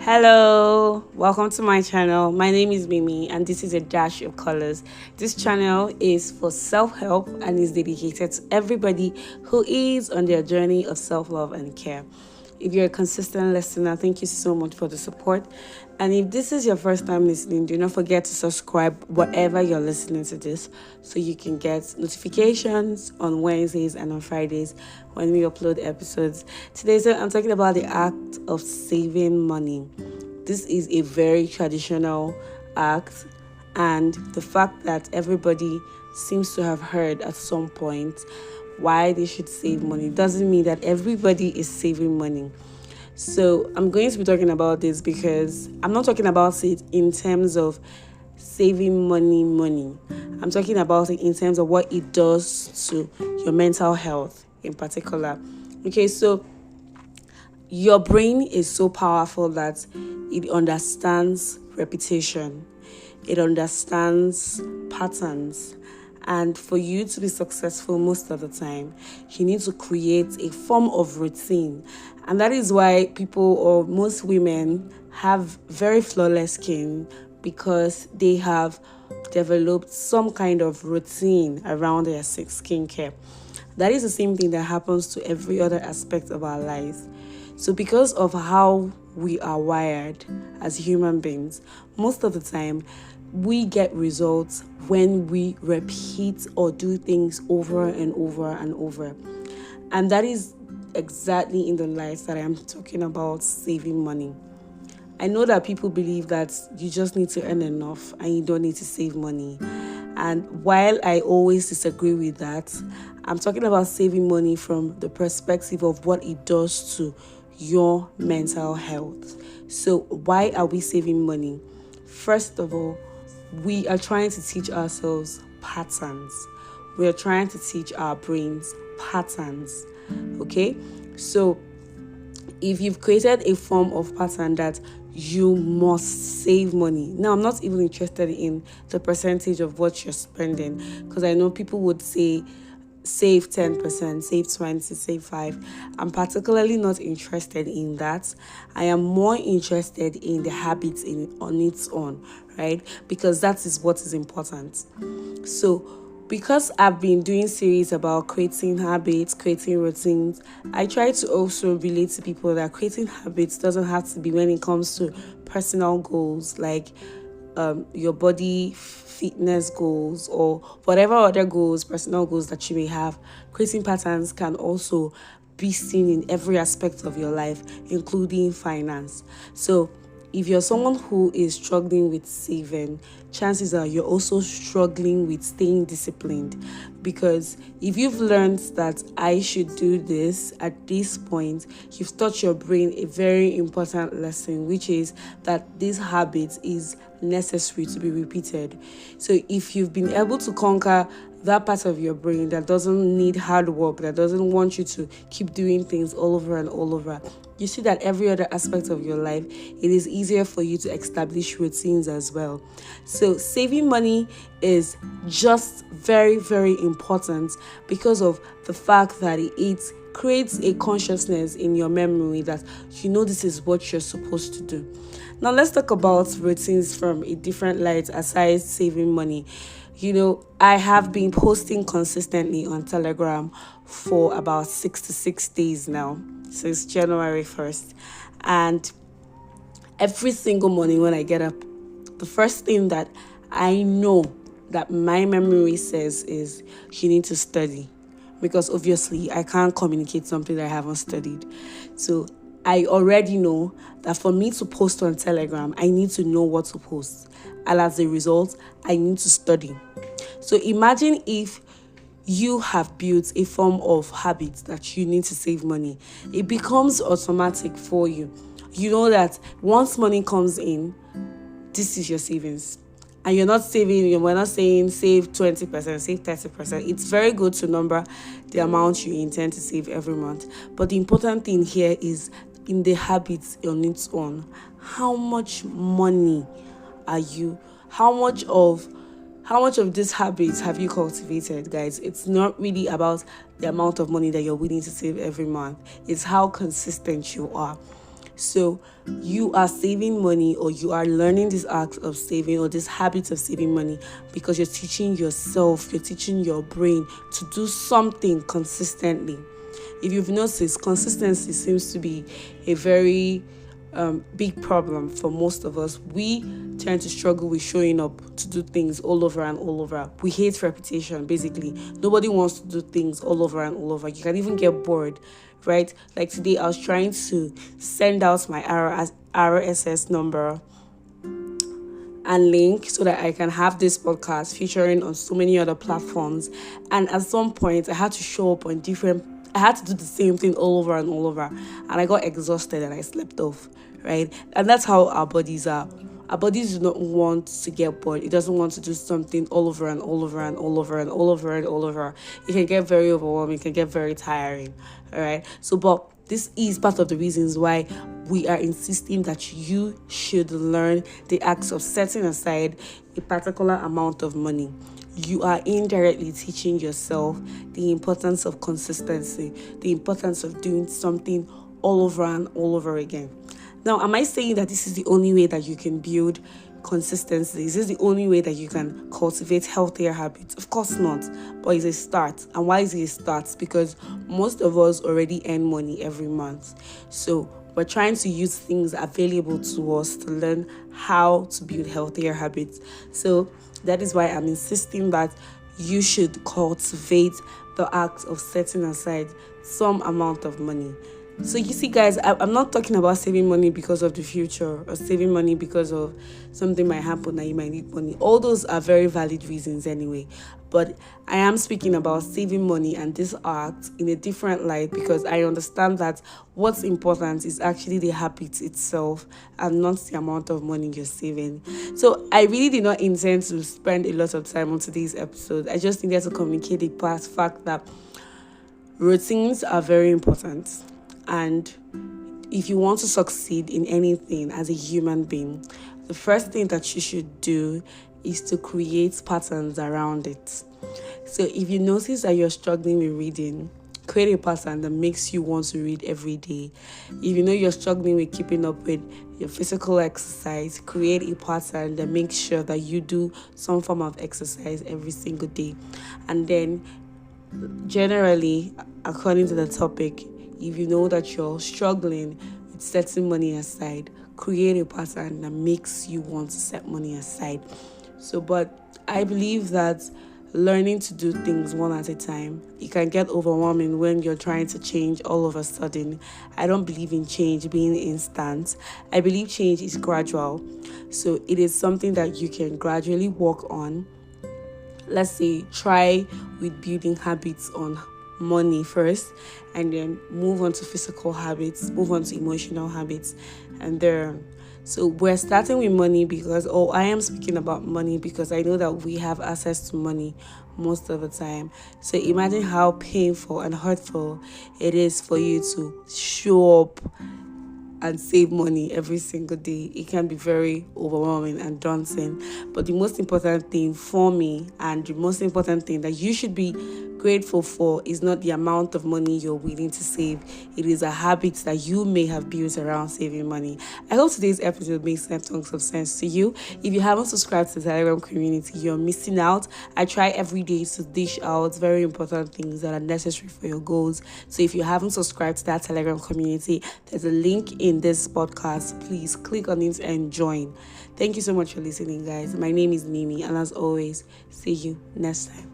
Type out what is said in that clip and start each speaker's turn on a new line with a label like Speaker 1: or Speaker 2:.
Speaker 1: Hello, welcome to my channel. My name is Mimi and this is a dash of colors. This channel is for self-help and is dedicated to everybody who is on their journey of self-love and care. If you're a consistent listener, thank you so much for the support. And if this is your first time listening, do not forget to subscribe whatever you're listening to this so you can get notifications on Wednesdays and on Fridays when we upload episodes. Today, I'm talking about the act of saving money. This is a very traditional act, and the fact that everybody seems to have heard at some point why they should save money doesn't mean that everybody is saving money. So I'm going to be talking about this because I'm not talking about it in terms of saving money. I'm talking about it in terms of what it does to your mental health in particular. Okay, so your brain is so powerful that it understands repetition. It understands patterns. And for you to be successful most of the time, you need to create a form of routine. And that is why people or most women have very flawless skin, because they have developed some kind of routine around their skincare. That is the same thing that happens to every other aspect of our lives. So because of how we are wired as human beings, most of the time, we get results when we repeat or do things over and over and over. And that is exactly in the light that I am talking about saving money. I know that people believe that you just need to earn enough and you don't need to save money. And while I always disagree with that, I'm talking about saving money from the perspective of what it does to your mental health. So why are we saving money? First of all, we are trying to teach ourselves patterns. We are trying to teach our brains patterns. Okay? So if you've created a form of pattern that you must save money. Now, I'm not even interested in the percentage of what you're spending, because I know people would say save 10%, save 20, save 5. I'm particularly not interested in that. I am more interested in the habits on its own, right? Because that is what is important. So because I've been doing series about creating habits, creating routines, I try to also relate to people that creating habits doesn't have to be when it comes to personal goals like your body fitness goals or whatever other goals, personal goals that you may have. Creating patterns can also be seen in every aspect of your life, including finance. So if you're someone who is struggling with saving, chances are you're also struggling with staying disciplined. Because if you've learned that I should do this at this point, you've taught your brain a very important lesson, which is that this habit is necessary to be repeated. So if you've been able to conquer that part of your brain that doesn't need hard work, that doesn't want you to keep doing things all over and all over, you see that every other aspect of your life, it is easier for you to establish routines as well. So saving money is just very, very important because of the fact that it creates a consciousness in your memory that you know this is what you're supposed to do. Now let's talk about routines from a different light aside saving money. I have been posting consistently on Telegram for about 66 days now, since January 1st. And every single morning when I get up, the first thing that I know that my memory says is you need to study. Because obviously I can't communicate something that I haven't studied. So I already know that for me to post on Telegram, I need to know what to post. And as a result, I need to study. So imagine if you have built a form of habit that you need to save money. It becomes automatic for you. You know that once money comes in, this is your savings. And you're not saving, we're not saying save 20%, save 30%. It's very good to number the amount you intend to save every month. But the important thing here is in the habits on its own. How much money are you? How much of these habits have you cultivated, guys? It's not really about the amount of money that you're willing to save every month. It's how consistent you are. So you are saving money, or you are learning this act of saving, or this habit of saving money, because you're teaching yourself, you're teaching your brain to do something consistently. If you've noticed, consistency seems to be a very big problem for most of us. We tend to struggle with showing up to do things all over and all over. We hate repetition, basically. Nobody wants to do things all over and all over. You can even get bored, right? Like today, I was trying to send out my RSS number and link so that I can have this podcast featuring on so many other platforms. And at some point, I had to show up on I had to do the same thing all over and all over. And I got exhausted and I slept off, right? And that's how our bodies are. Our bodies do not want to get bored. It doesn't want to do something all over and all over and all over and all over and all over. It can get very overwhelming. It can get very tiring, all right? So, but this is part of the reasons why we are insisting that you should learn the acts of setting aside a particular amount of money. You are indirectly teaching yourself the importance of consistency, the importance of doing something all over and all over again. Now, am I saying that this is the only way that you can build consistency? Is this the only way that you can cultivate healthier habits? Of course not, but it's a start. And why is it a start? Because most of us already earn money every month. So we're trying to use things available to us to learn how to build healthier habits. So that is why I'm insisting that you should cultivate the act of setting aside some amount of money. So you see, guys, I'm not talking about saving money because of the future, or saving money because of something might happen that you might need money. All those are very valid reasons anyway. But I am speaking about saving money and this act in a different light, because I understand that what's important is actually the habit itself and not the amount of money you're saving. So I really did not intend to spend a lot of time on today's episode. I just needed to communicate the past fact that routines are very important. And if you want to succeed in anything as a human being, the first thing that you should do is to create patterns around it. So if you notice that you're struggling with reading, create a pattern that makes you want to read every day. If you know you're struggling with keeping up with your physical exercise, create a pattern that makes sure that you do some form of exercise every single day. And then generally, according to the topic, if you know that you're struggling with setting money aside, create a pattern that makes you want to set money aside. So, but I believe that learning to do things one at a time, it can get overwhelming when you're trying to change all of a sudden. I don't believe in change being instant. I believe change is gradual. So it is something that you can gradually work on. Let's say try with building habits on money first, and then move on to physical habits, move on to emotional habits, and then so we're starting with money because I am speaking about money because I know that we have access to money most of the time. So imagine how painful and hurtful it is for you to show up and save money every single day. It can be very overwhelming and daunting. But the most important thing for me, and the most important thing that you should be grateful for, is not the amount of money you're willing to save. It is a habit that you may have built around saving money. I hope today's episode makes some tons of sense to you. If you haven't subscribed to the Telegram community, you're missing out. I try every day to dish out very important things that are necessary for your goals. So if you haven't subscribed to that Telegram community, there's a link in this podcast. Please click on it and join. Thank you so much for listening, guys. My name is Mimi, and as always, see you next time.